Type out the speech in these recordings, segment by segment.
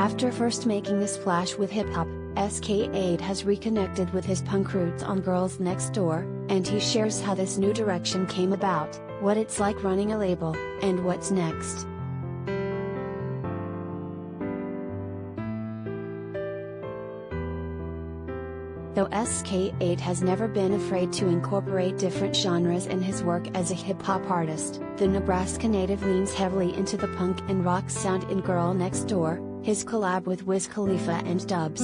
After first making a splash with hip-hop, SK8 has reconnected with his punk roots on Girls Next Door, and he shares how this new direction came about, what it's like running a label, and what's next. Though SK8 has never been afraid to incorporate different genres in his work as a hip-hop artist, the Nebraska native leans heavily into the punk and rock sound in Girl Next Door, his collab with Wiz Khalifa and Dubs.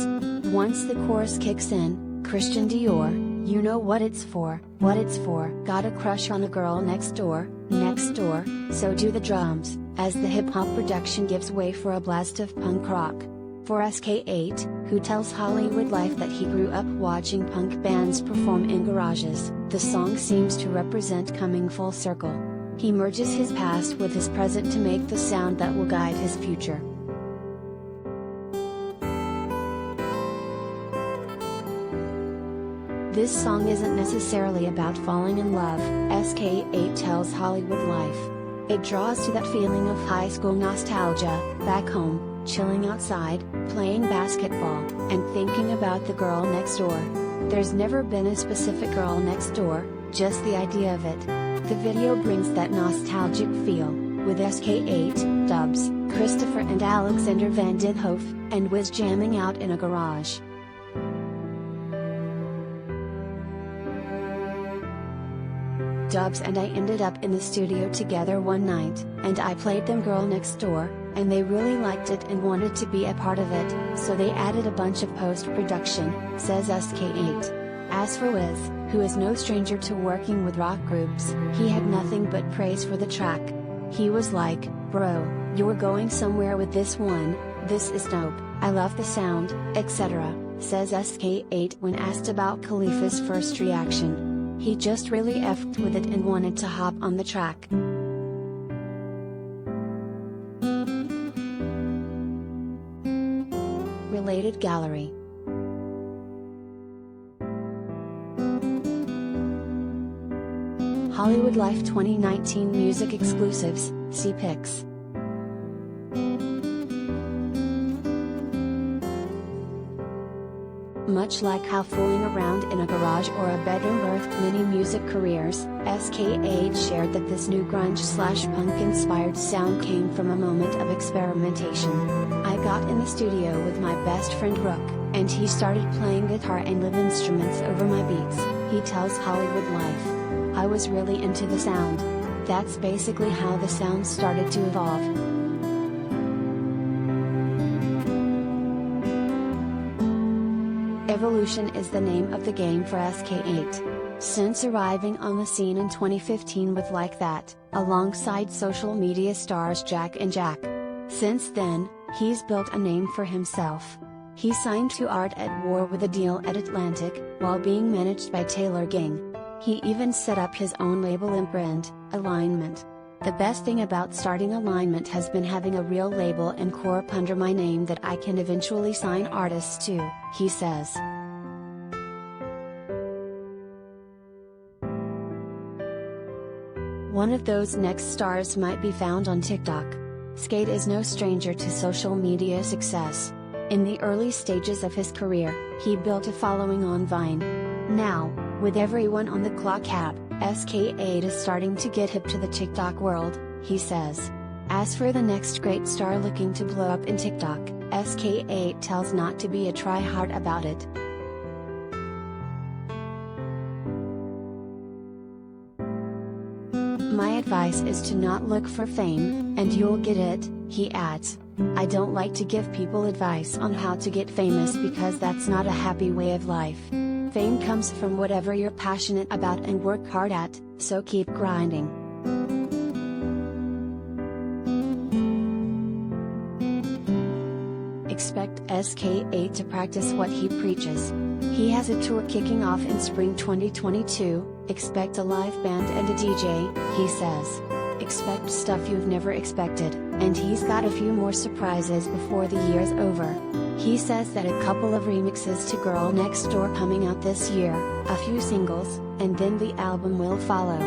Once the chorus kicks in, Christian Dior, you know what it's for, got a crush on a girl next door, so do the drums, as the hip-hop production gives way for a blast of punk rock. For SK8, who tells HollywoodLife that he grew up watching punk bands perform in garages, the song seems to represent coming full circle. He merges his past with his present to make the sound that will guide his future. This song isn't necessarily about falling in love, SK8 tells HollywoodLife. It draws to that feeling of high school nostalgia, back home, chilling outside, playing basketball, and thinking about the girl next door. There's never been a specific girl next door, just the idea of it. The video brings that nostalgic feel, with SK8, Dubs, Christopher and Alexander Van Den Hoof, and Wiz jamming out in a garage. Dubs and I ended up in the studio together one night, and I played them Girl Next Door, and they really liked it and wanted to be a part of it, so they added a bunch of post-production, says SK8. As for Wiz, who is no stranger to working with rock groups, he had nothing but praise for the track. He was like, "Bro, you're going somewhere with this one, this is dope, I love the sound, etc.," says SK8 when asked about Khalifa's first reaction. He just really effed with it and wanted to hop on the track. Related gallery. HollywoodLife 2019 music exclusives, see pics. Much like how fooling around in a garage or a bedroom birthed many music careers, SK8 shared that this new grunge/punk inspired sound came from a moment of experimentation. "I got in the studio with my best friend Rook, and he started playing guitar and live instruments over my beats," he tells HollywoodLife. "I was really into the sound. That's basically how the sound started to evolve." Evolution is the name of the game for SK8. Since arriving on the scene in 2015 with Like That, alongside social media stars Jack and Jack. Since then, he's built a name for himself. He signed to Art at War with a deal at Atlantic, while being managed by Taylor Gang. He even set up his own label imprint, Alignment. "The best thing about starting Alignment has been having a real label and corp under my name that I can eventually sign artists to," he says. One of those next stars might be found on TikTok. SK8 is no stranger to social media success. In the early stages of his career, he built a following on Vine. Now, with everyone on the clock app, SK8 is starting to get hip to the TikTok world, he says. As for the next great star looking to blow up in TikTok, SK8 tells not to be a try-hard about it. "My advice is to not look for fame, and you'll get it," he adds. "I don't like to give people advice on how to get famous because that's not a happy way of life. Fame comes from whatever you're passionate about and work hard at, so keep grinding." Expect SK8 to practice what he preaches. He has a tour kicking off in spring 2022, expect a live band and a DJ, he says. Expect stuff you've never expected, and he's got a few more surprises before the year's over. He says that a couple of remixes to Girl Next Door coming out this year, a few singles, and then the album will follow.